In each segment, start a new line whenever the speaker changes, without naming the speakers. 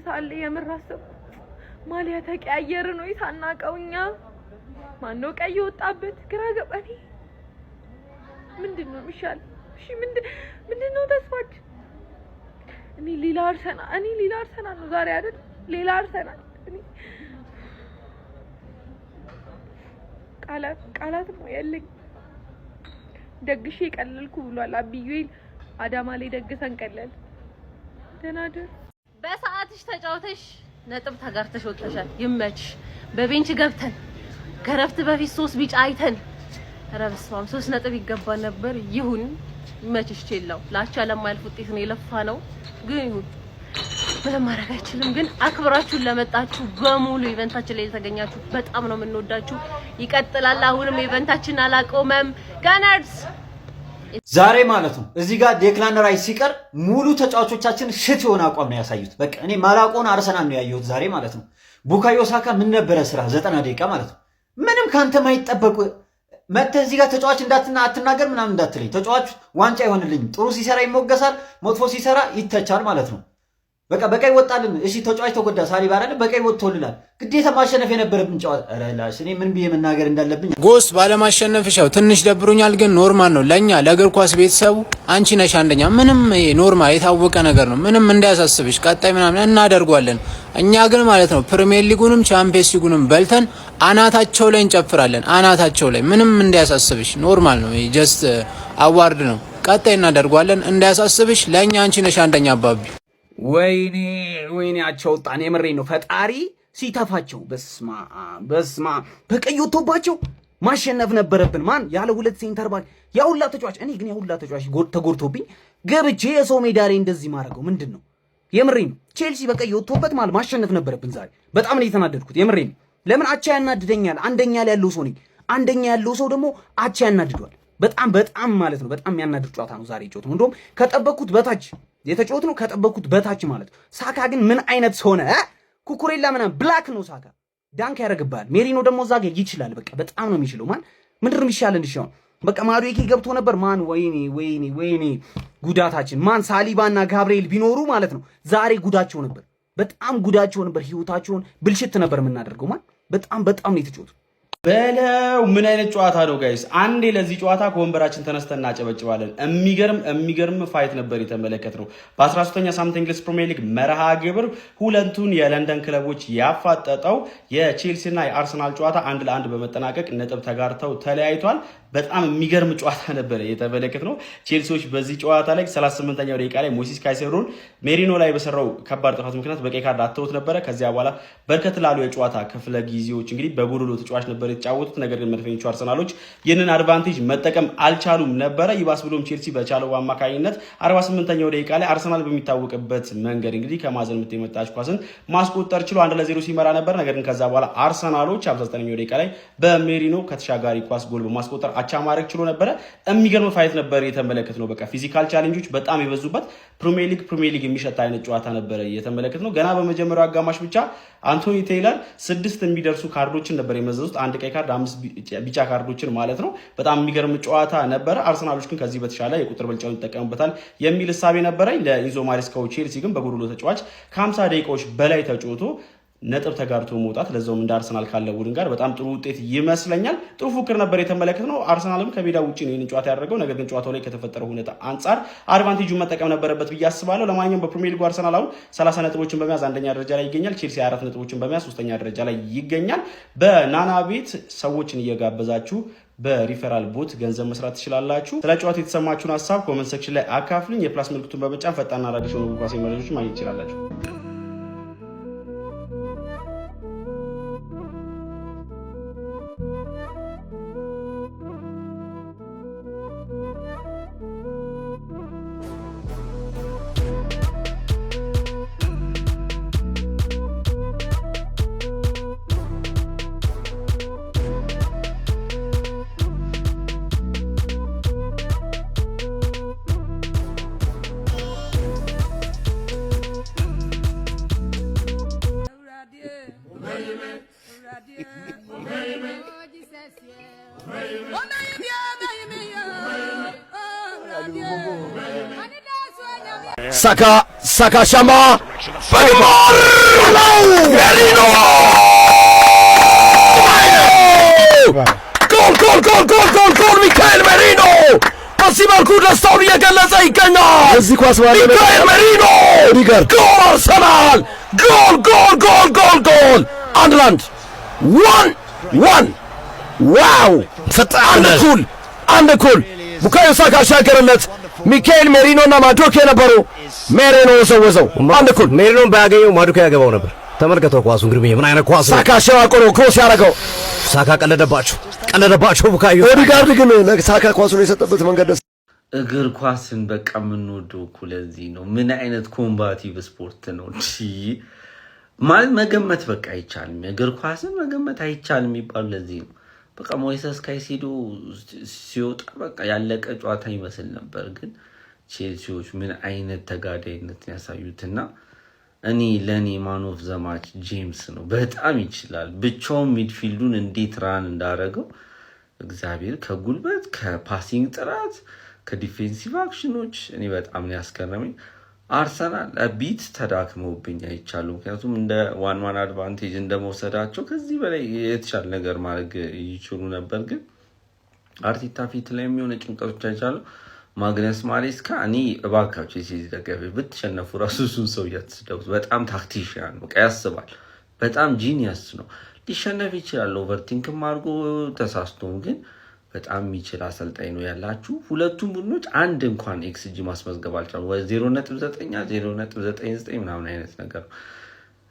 ሳለ የምራሰብ ማሊያ ተቀያየረ ነው ይታናቀውኛ ማነው ቀይ ወጣበት ግራ ገባኝ ምንድነው ሚሻል እሺ ምንድነው ተስፋች እኔ ሌላ አርሰናል ነው ዛሬ አይደል ሌላ አርሰናል ቃላት ነው ያለኝ ደግሼ ቀለልኩ ብሏል አብዩል አዳማ ላይ ደግሰን ቀለል ተናደር
በሰዓትሽ ተጫውተሽ ነጥብ ተጋርተሽ ወጥተሻል ይመች በቤንች ገብተን ከረፍት በፊት 3 ቢጫ አይተን ረብስማም 3 ነጥብ ይገባ ነበር ይሁን ይመችሽ ቼላው ላቻ ለማይልፍ ውጤት ነው የለፋ ነው ግን ይሁን ምንም ማድረግ አይችልም ግን አክብራችሁን ለመጣችሁ በሙሉ ኢቨንታችን ላይ ተገኛችሁ በጣም ነው የምንወዳችሁ ይቀጥላል አሁንም ኢቨንታችን አላቆመም ጋናርስ
ዛሬ ማለት ነው እዚህ ጋር ዴክላን ራይስ ሲቀር ሙሉ ተጫዋቾቻችን ሽት የሆነ አቋም ነው ያሳዩት በቃ እኔ ማላቆን አርሰናል ነው ያየሁት ዛሬ ማለት ነው ቡካዮ ሳካ ምን ነበር ስራ 90 ደቂቃ ማለት ነው ምንም ካንተ ማይጠበቁ መተ እዚህ ጋር ተጫዋች አትናገር ምናምን እንዳትለኝ ተጫዋች ዋንጫ ይሆንልኝ ጥሩ ሲሰራ ይሞገሳል መጥፎ ሲሰራ ይተቻል ማለት ነው በቃ በቀይ ወጣልን እሺ ተጫዋች ተጎዳ ሳሊባ አይደል በቀይ ወጥቶልናል ግዴታ ማሸነፍ የነበረብን ጨዋታ አረላሽ እኔ ምን ብዬ መናገር እንዳለብኝ
ጎስ ባለማሸነፍሻው ትንሽ ደብሮኛል ግን ኖርማል ነው ለኛ ለእግር ኳስ ቤተሰቡ አንቺ ነሽ አንደኛ ምንም ኖርማል የታወቀ ነገር ነው ምንም እንዳያሳስብሽ ቀጣይ ምናምን እናደርጓለን እኛ ግን ማለት ነው ፕሪሚየር ሊጉንም ቻምፒየንስ ሊጉንም በልተን አናታቸው ላይ እንጨፍራለን አናታቸው ላይ ምንም እንዳያሳስብሽ ኖርማል ነው ጀስት አዋርድ ነው ቀጣይ እናደርጓለን እንዳያሳስብሽ ለኛ አንቺ ነሽ አንደኛ አባቢ
ወይኔ አቸውጣን የምሬ ነው ፈጣሪ ሲተፋቸው በስማ በቀይ ወጥቶባቸው ማሸነፍ ነበረብን ማን ያለ ሁለት ሴንተር ባክ ያውላ ተጫዋች እኔ ግን ያውላ ተጫዋች ተጎርቶብኝ ገብቼ የሰው ሜዳ ላይ እንደዚህ ማረገው ምንድነው የምሬ ነው ቼልሲ በቀይ ወጥቶበት ማለት ማሸነፍ ነበረብን ዛሬ በጣም ነው የተናደድኩት የምሬ ነው ለምን አቻ ያናድደኛል አንደኛ ላይ ያለው ሰው ነኝ አንደኛ ያለው ሰው ደግሞ አቻ ያናድዷል በጣም ማለት ነው በጣም የሚያናድድ ጨዋታ ነው ዛሬ ጨዋታው እንደውም ከጠበቅኩት በታች የተጫወት ነው ከጠበቅኩት በታች ማለት ሳካ ግን ምን አይነት ሆነ ኩኩሬላ ምናምን ብላክ ነው ሳካ ዳንክ ያረጋባል ሜሪኖ ደግሞ እዛ ጋር ይችላል በቃ በጣም ነው የሚችለው ማን ምንድነው የሚሻለን እሺ በቃ ማዱዌኬ ገብቶ ነበር ማን ወይኔ ጉዳታችን ማን ሳሊባና ጋብሪኤል ቢኖሩ ማለት ነው ዛሬ ጉዳቸው ነበር በጣም ጉዳቸው ነበር ህይወታቸውን ብልሽት ነበር የምናደርገው ማን በጣም ነው የተጫወቱ
በለው ምን አይነት ጨዋታ ነው ጋይስ አንዴ ለዚህ ጨዋታ ከወንበራችን ተነስተና አጨበጭባለን የሚገርም ፋይት ነበር የተመለከተው በ13ኛ ሳምንት እንግሊዝ ፕሪሚየር ሊግ መርሃ ግብር ሁለቱን የለንደን ክለቦች ያፋጠጠው የቼልሲና የአርሰናል ጨዋታ 1-1 በመጠናቀቅ ነጥብ ተጋርተው ተለያይቷል በጣም የሚገርም ጨዋታ ነበር የተመለከተው ቼልሲዎች በዚህ ጨዋታ ላይ 38ኛው ደቂቃ ላይ ሞሲስ ካይሴዶን ሜሪኖ ላይ በሰራው ከባድ ጥፋት ምክንያት በቀይ ካርድ አተውት ነበር ከዚያ በኋላ በርከት ላሉ የጨዋታ ክፍለ ጊዜዎች እንግዲህ በጎዶሎ ተጫዋች ነበር የተጫወቱት ነገር ግን መድፈኞቹ አርሰናሎች ይህንን አድቫንቴጅ መጠቀም አልቻሉም ነበር ይባስ ብሎም ቼልሲ በቻለው አማካኝነት 48ኛው ደቂቃ ላይ አርሰናል በሚታወቅበት መንገድ እንግዲህ ከማዘን ምት የመጣች ኳስን ማስቆጠር ችሎ 1-0 ሲመራ ነበር ነገር ግን ከዛ በኋላ አርሰናሎች 59ኛው ደቂቃ ላይ በሜሪኖ ከተሻጋሪ ኳስ ጎል በማስቆጠር አቻ ማድረግ ችሎ ነበር የሚገርም ፋይት ነበር የተመለከትነው በቃ ፊዚካል ቻሌንጆች በጣም የበዙበት ፕሪሚየር ሊግ የሚሸታ አይነት ጨዋታ ነበር የተመለከትነው ገና በመጀመሪያው አጋማሽ ብቻ አንቶኒ ቴይለር 6 የሚደርሱ ካርዶችን ነበር የመዘዙት አንድ ቀይ ካርድ 5 ቢጫ ካርዶችን ማለት ነው በጣም የሚገርም ጨዋታ ነበር አርሰናሎች ግን ከዚህ በተሻለ የቁጥር ብልጫውን ይጠቀሙበታል የሚል ሐሳብ ነበረኝ ለኢንዞ ማሬስካው ቼልሲ ግን በጎዶሎ ተጫዋች ከ50 ደቂቃዎች በላይ ተጫውቶ ነጥብ ተጋርቶ መውጣት ለዛውም እንደ አርሰናል ካለ ቡድን ጋር በጣም ጥሩ ውጤት ይመስለኛል ጥሩ ፉክር ነበር የተመለከትነው አርሰናልም ከሜዳ ውጪ ነው ይህን ጨዋታ ያደረገው ነገር ግን ጨዋታው ላይ ከተፈጠረው ሁኔታ አንፃር አድቫንቴጁን መጠቀም ነበረበት ብዬ አስባለሁ ለማንኛውም በፕሪሚየር ሊግ አርሰናል አሁን 30 ነጥቦችን በመያዝ አንደኛ ደረጃ ላይ ይገኛል ቼልሲ 4 ነጥቦችን በመያዝ ሶስተኛ ደረጃ ላይ ይገኛል በናና ቤት ሰዎችን እየጋበዛችሁ በሪፈራል ቦት ገንዘብ መስራት ትችላላችሁ ስለ ጨዋታው የተሰማችሁን ሐሳብ ኮሜንት ሴክሽን ላይ አካፍሉኝ የፕላስ ምልክቱን በመጫን ፈጣንና አዳዲስ የሆኑ ኳስ መረጃዎችን ማግኘት ትችላላችሁ
Saka Shama በግንባር ሜሪኖ ጎል ሚካኤል ሜሪኖ በዚህ መልኩ ደስታውን እየገለጸ ይገኛል።
እዚህ ኳስ
ሚካኤል ሜሪኖ ጎል አርሰናል ጎል 1-1 1-1 ዋው አንድ እኩል ቡካዮ ሳካ አሻገረለት። ሚካኤል ሜሪኖና ማዱኬ ነበሩ። ሜሪኖ ወዘወዘው። አንድ እኩል
ሜሪኖን ባያገኘው ማዱኬ ያገባው ነበር። ተመልከተው ኳሱን ግርምዬ ምን አይነት ኳስ ነው።
ሳካ አሸዋቆ ነው ክሮስ ያደረገው።
ሳካ ቀለደባቸው ቡካዮ።
ኦዲጋርድ ግን ለሳካ ኳሱን የሰጠበት መንገድ ደስ
እግር ኳስን በቃ የምንወደው እኮ ለዚህ ነው። ምን አይነት ኮምባቲቭ ስፖርት ነው ማለት መገመት በቃ አይቻልም። እግር ኳስን መገመት አይቻልም የሚባሉ ለዚህ ነው። በቃ ሞይሰስ ካይሴዶ ሲወጣ በቃ ያለቀ ጨዋታ ይመስል ነበር። ግን ቼልሲዎች ምን አይነት ተጋዳይነት ያሳዩትና ለኔ ማን ኦፍ ዘ ማች ጄምስ ነው። በጣም ይችላል። ብቻውን ሚድፊልዱን እንዴት ራን እንዳረገው እግዚአብሔር ከጉልበት ከፓሲንግ ጥራት ከዲፌንሲቭ አክሽኖች እኔ በጣም ነው ያስገረመኝ። አርሰናል ቢት ተዳክመውብኝ አይቻሉ። ምክንያቱም እንደ ዋን አድቫንቴጅ እንደመውሰዳቸው ከዚህ በላይ የተሻለ ነገር ማድረግ ይችሉ ነበር። ግን አርቴታ ፊት ላይ የሚሆነ ጭንቀቶች አይቻሉ። ማግነስ ማሬስካ እኔ እባካቸው የሲቲ ደጋፊዎች ብትሸነፉ ራሱ እሱን ሰው እያትስደቡት። በጣም ታክቲሽያን በቃ ያስባል። በጣም ጂኒየስ ነው። ሊሸነፍ ይችላል ኦቨርቲንክም አድርጎ ተሳስቶም፣ ግን በጣም የሚችል አሰልጣኝ ነው ያላችሁ። ሁለቱም ቡድኖች አንድ እንኳን ኤክስጂ ማስመዝገብ አልቻሉ። ወይ 0.9 0.99 ምናምን አይነት ነገር ነው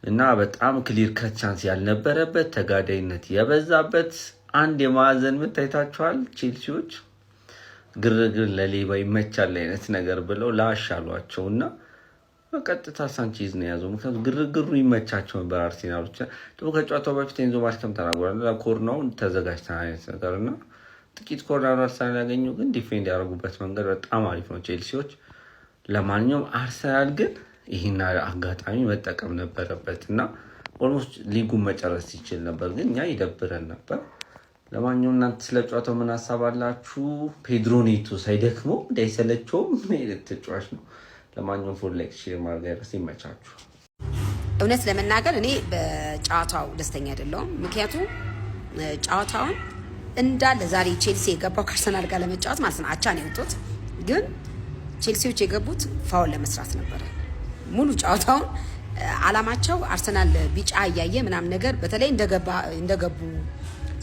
እና በጣም ክሊር ከት ቻንስ ያልነበረበት ተጋዳይነት የበዛበት አንድ የማዕዘን ምት አይታችኋል። ቼልሲዎች ግርግር ለሌባ ይመቻል አይነት ነገር ብለው ላሻሏቸውና በቀጥታ ሳንቼዝ ነው ያዘው። ምክንያቱም ግርግሩ ይመቻቸው ነበር። አርሴናሎች ደግሞ ከጨዋታው በፊት ኤንዞ ማሬስካም ተናግሯል። ኮርናውን ተዘጋጅተን አይነት ነገርና ጥቂት ኮርነር አርሰናል ያገኘው፣ ግን ዲፌንድ ያደረጉበት መንገድ በጣም አሪፍ ነው ቼልሲዎች። ለማንኛውም አርሰናል ግን ይህን አጋጣሚ መጠቀም ነበረበት እና ኦልሞስት ሊጉን መጨረስ ይችል ነበር፣ ግን እኛ ይደብረን ነበር። ለማንኛውም እናንተ ስለ ጨዋታው ምን ሀሳብ አላችሁ? ፔድሮ ኔቶ ሳይደክመው እንዳይሰለቸውም ምን ተጫዋች ነው። ለማንኛውም ፎር ላይክ ሼር ማድረግ ይመቻችሁ።
እውነት ለመናገር እኔ በጨዋታው ደስተኛ አይደለሁም። ምክንያቱም ጨዋታውን እንዳለ ዛሬ ቼልሲ የገባው ከአርሰናል ጋር ለመጫወት ማለት ነው። አቻ ነው የወጡት፣ ግን ቼልሲዎች የገቡት ፋውል ለመስራት ነበረ። ሙሉ ጨዋታውን አላማቸው አርሰናል ቢጫ እያየ ምናምን ነገር በተለይ እንደገቡ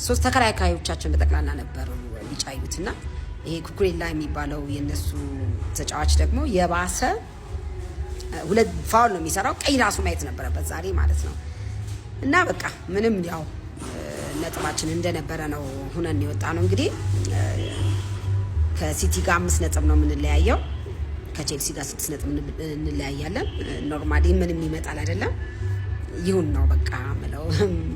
ሶስት ተከላካዮቻቸው በጠቅላላ ነበሩ ቢጫ ያዩትና ይሄ ኩኩሬላ የሚባለው የነሱ ተጫዋች ደግሞ የባሰ ሁለት ፋውል ነው የሚሰራው። ቀይ ራሱ ማየት ነበረበት ዛሬ ማለት ነው። እና በቃ ምንም ያው ነጥባችን እንደነበረ ነው ሁነን የወጣ ነው። እንግዲህ ከሲቲ ጋር 5 ነጥብ ነው የምንለያየው፣ ከቼልሲ ጋር 6 ነጥብ እንለያያለን። ኖርማሊ ምንም ይመጣል አይደለም፣ ይሁን ነው በቃ ምለው።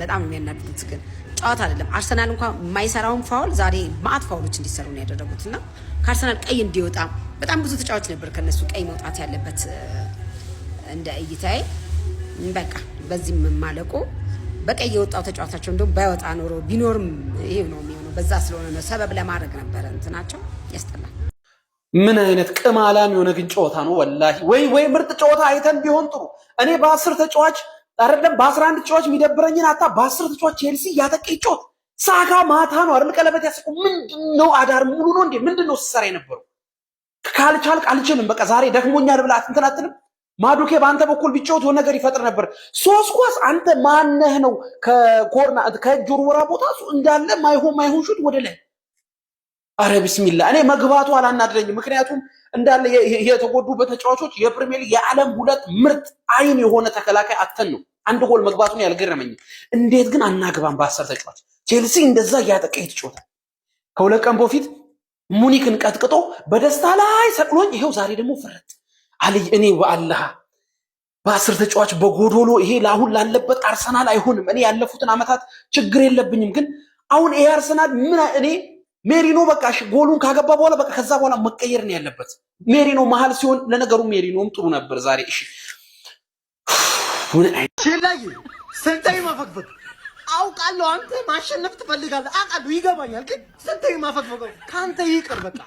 በጣም የሚያናድዱት ግን ጨዋታ አይደለም። አርሰናል እንኳን የማይሰራውን ፋውል ዛሬ ማአት ፋውሎች እንዲሰሩ ነው ያደረጉትና ከአርሰናል ቀይ እንዲወጣ በጣም ብዙ ተጫዋች ነበር ከነሱ ቀይ መውጣት ያለበት እንደ እይታዬ። በቃ በዚህም ማለቁ በቀይ የወጣው ተጫዋቻቸው እንደው ባይወጣ ኖሮ ቢኖርም ይሄ ነው የሚሆነው። በዛ ስለሆነ ነው ሰበብ ለማድረግ ነበር እንትናቸው። ያስጠላል።
ምን አይነት ቅማላም የሆነ ግን ጨዋታ ነው ወላሂ። ወይ ምርጥ ጨዋታ አይተን ቢሆን ጥሩ። እኔ በ10 ተጫዋች አይደለም በ11 ተጫዋች የሚደብረኝን አታ በ10 ተጫዋች ቼልሲ ያጠቀ ይጮት ሳካ ማታ ነው አይደል ቀለበት ያስቆ ምንድነው? አዳር ሙሉ ነው እንዴ? ምንድነው ሲሰራ የነበረው? ካልቻልክ አልችልም በቃ ዛሬ ደክሞኛል ብላ እንትን አትልም? ማዱኬ በአንተ በኩል ቢጫወት የሆነ ነገር ይፈጥር ነበር። 3 ኳስ አንተ ማነህ ነው ከኮርና ከእጅ ወርወራ ቦታ እንዳለ ማይሆን ሹት ወደ ላይ። አረ ቢስሚላህ እኔ መግባቱ አላናደደኝም። ምክንያቱም እንዳለ የተጎዱበት ተጫዋቾች የፕሪሚየር ሊግ የዓለም 2 ምርጥ አይን የሆነ ተከላካይ አተን ነው አንድ ጎል መግባቱን ያልገረመኝ። እንዴት ግን አናግባም በ10 ተጫዋች ቼልሲ እንደዛ ያጠቀ ይጫወታል። ከሁለት ቀን በፊት ሙኒክን ቀጥቅጦ በደስታ ላይ ሰቅሎኝ ይሄው ዛሬ ደግሞ ፈረጥ አለይ። እኔ በአላህ በ10 ተጫዋች በጎዶሎ ይሄ ለአሁን ላለበት አርሰናል አይሆንም። እኔ ያለፉትን አመታት ችግር የለብኝም፣ ግን አሁን ይሄ አርሰናል ምን እኔ ሜሪኖ በቃ ጎሉን ካገባ በኋላ በቃ ከዛ በኋላ መቀየር ነው ያለበት። ሜሪኖ መሃል ሲሆን ለነገሩ ሜሪኖም ጥሩ ነበር ዛሬ። እሺ
ቼላይ ስንተይ ማፈግፈግ አውቃለሁ። አንተ ማሸነፍ ትፈልጋለህ አውቃለሁ፣ ይገባኛል። ግን ስንተይ ማፈግፈግ ካንተ ይቅር በቃ።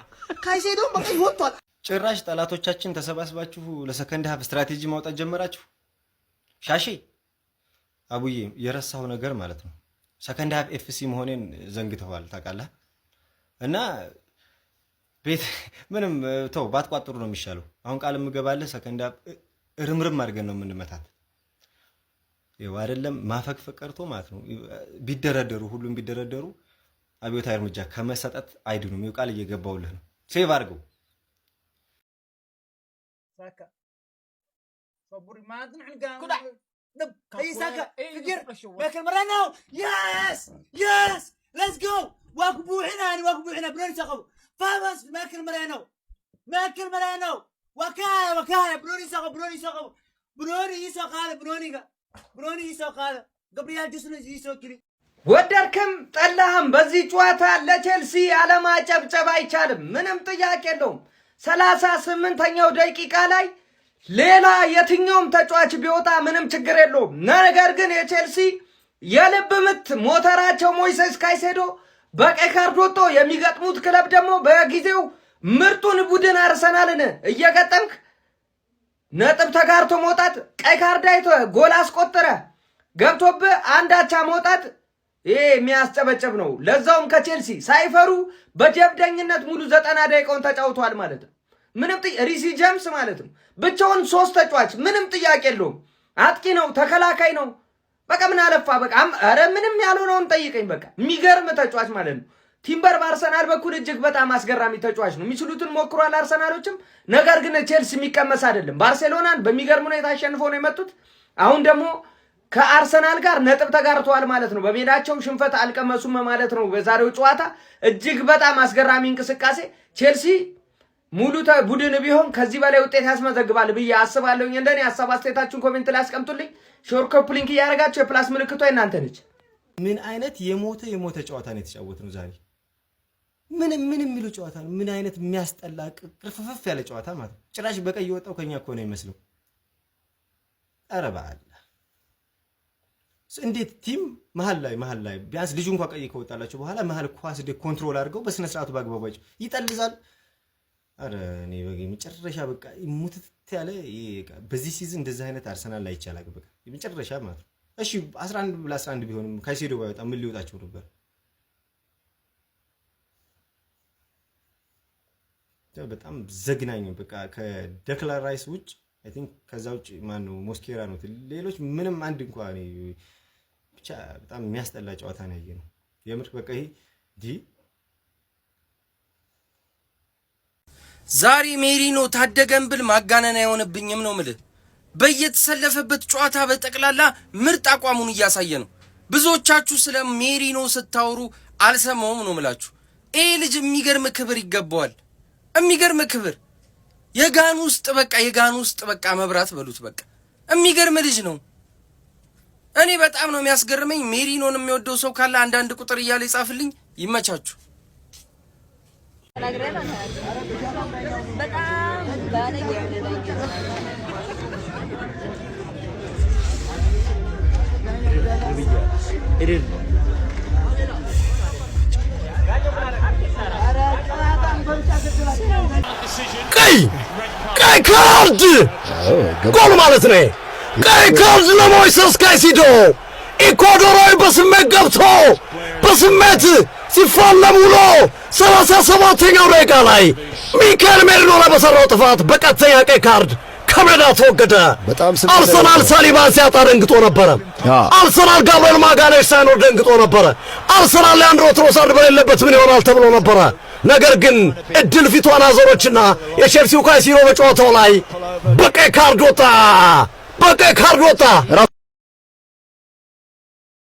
ካይሴዶ በቃ ይወጣል።
ጭራሽ ጠላቶቻችን ተሰባስባችሁ ለሰከንድ ሀፍ ስትራቴጂ ማውጣት ጀመራችሁ። ሻሺ አቡዬ የረሳው ነገር ማለት ነው ሰከንድ ሃፍ ኤፍሲ መሆኔን ዘንግተዋል ታውቃለህ። እና ቤት ምንም ተው ባትቋጥሩ ነው የሚሻለው። አሁን ቃል ምገባለህ ሰከንድ ሃፍ ርምርም አድርገን ነው የምንመታት። ይኸው አይደለም ማፈግፈግ ቀርቶ ማለት ነው ቢደረደሩ ሁሉም ቢደረደሩ አብዮታዊ እርምጃ ከመሰጠት አይድኑም። ይኸው ቃል እየገባውልህ ነው። ሴቭ አድርገው
ሳካ صبر ما نحن كذا دب اي ساكا فكر لكن مرينا يس ليتس جو واقفوا هنا بنوني سقف فامس ماكل مرينا وكايا بنوني سقف بنوني يسوق هذا قبريال جسنا يسوق كذي
ወደድክም ጠላህም በዚህ ጨዋታ ለቼልሲ አለማጨብጨብ አይቻልም። ምንም ጥያቄ የለውም። 38ኛው ደቂቃ ላይ ሌላ የትኛውም ተጫዋች ቢወጣ ምንም ችግር የለውም። ነገር ግን የቼልሲ የልብ ምት ሞተራቸው ሞይሴስ ካይሴዶ በቀይ ካርድ ወጥቶ የሚገጥሙት ክለብ ደግሞ በጊዜው ምርጡን ቡድን አርሰናልን እየገጠምክ ነጥብ ተጋርቶ መውጣት ቀይ ካርድ አይቶ ጎል አስቆጠረ ገብቶብህ አንዳቻ መውጣት ይሄ የሚያስጨበጨብ ነው። ለዛውም ከቼልሲ ሳይፈሩ በጀብደኝነት ሙሉ 90 ደቂቃውን ተጫውቷል ማለት ነው። ምንም ሪሲ ጀምስ ማለት ነው ብቻውን 3 ተጫዋች ምንም ጥያቄ የለውም። አጥቂ ነው፣ ተከላካይ ነው። በቃ ምን አለፋ በቃ አረ ምንም ያልሆነውን ጠይቀኝ። በቃ የሚገርም ተጫዋች ማለት ነው። ቲምበር በአርሰናል በኩል እጅግ በጣም አስገራሚ ተጫዋች ነው። የሚችሉትን ሞክሯል አርሰናሎችም። ነገር ግን ቼልሲ የሚቀመስ አይደለም። ባርሴሎናን በሚገርም ሁኔታ አሸንፈው ነው የመጡት። አሁን ደግሞ ከአርሰናል ጋር ነጥብ ተጋርተዋል ማለት ነው። በሜዳቸው ሽንፈት አልቀመሱም ማለት ነው። በዛሬው ጨዋታ እጅግ በጣም አስገራሚ እንቅስቃሴ ቼልሲ ሙሉ ቡድን ቢሆን ከዚህ በላይ ውጤት ያስመዘግባል ብዬ አስባለሁ። እንደኔ ሐሳብ አስተያየታችሁን ኮሜንት ላይ አስቀምጡልኝ። ሾር ኮፕ ሊንክ እያደረጋችሁ የፕላስ ምልክቷ እናንተ ነች።
ምን አይነት የሞተ ጨዋታ ነው የተጫወትነው ዛሬ? ምን የሚሉ ጨዋታ ነው? ምን አይነት የሚያስጠላ ቅርፍፍፍ ያለ ጨዋታ ማለት ነው። ጭራሽ በቀይ የወጣው ከኛ እኮ ነው የሚመስለው። ኧረ በአላህ እንዴት ቲም መሀል ላይ ቢያንስ ልጁ እንኳን ቀይ ከወጣላቸው በኋላ መሀል ኳስ ኮንትሮል አድርገው በስነ ስርዓቱ ባግባባቸው ይጠልዛል። አረ እኔ መጨረሻ በቃ ሙትት ያለ በዚህ ሲዝን እንደዚህ አይነት አርሰናል ላይ ይቻላል በቃ የመጨረሻ ማለት ነው። እሺ 11 ቢሆንም ካይሴዶ ባይወጣ ምን ሊወጣቸው ነበር? በጣም ዘግናኝ በቃ ከደክላን ራይስ ውጭ አይ ቲንክ ከዛ ውጭ ማን ነው ሞስኬራ ነው። ሌሎች ምንም አንድ እንኳን ብቻ በጣም የሚያስጠላ ጨዋታ ነው ያየነው። የምር በቃ ይሄ
ዛሬ ሜሪኖ ታደገን ብል ማጋነን አይሆንብኝም ነው የምልህ። በየተሰለፈበት ጨዋታ በጠቅላላ ምርጥ አቋሙን እያሳየ ነው። ብዙዎቻችሁ ስለ ሜሪኖ ስታወሩ አልሰማውም ነው የምላችሁ። ይሄ ልጅ የሚገርም ክብር ይገባዋል። የሚገርም ክብር የጋን ውስጥ በቃ መብራት በሉት በቃ የሚገርም ልጅ ነው። እኔ በጣም ነው የሚያስገርመኝ። ሜሪኖን የሚወደው ሰው ካለ አንዳንድ ቁጥር እያለ ይጻፍልኝ። ይመቻችሁ።
ቀይ ካርድ ጎል ማለት ነው። ቀይ ካርድ ለሞይሴስ ካይሴዶ ኢኳዶራዊ በስሜት ገብቶ በስሜት ሲፋለም ውሎ 37ኛው ደቂቃ ላይ ሚካኤል ሜሪኖ ላይ በሰራው ጥፋት በቀጥተኛ ቀይ ካርድ ከሜዳ ተወገደ። አርሰናል ሳሊባን ሲያጣ ደንግጦ ነበረ። አርሰናል ጋብርኤል ማጋሌሽ ሳይኖር ደንግጦ ነበረ። አርሰናል ሊያንድሮ ትሮሳርድ በሌለበት ምን ይሆናል ተብሎ ነበረ። ነገር ግን እድል ፊቷን አዞረችና የቼልሲው ካይሴዶ በጨዋታው ላይ በቀይ ካርድ ወጣ።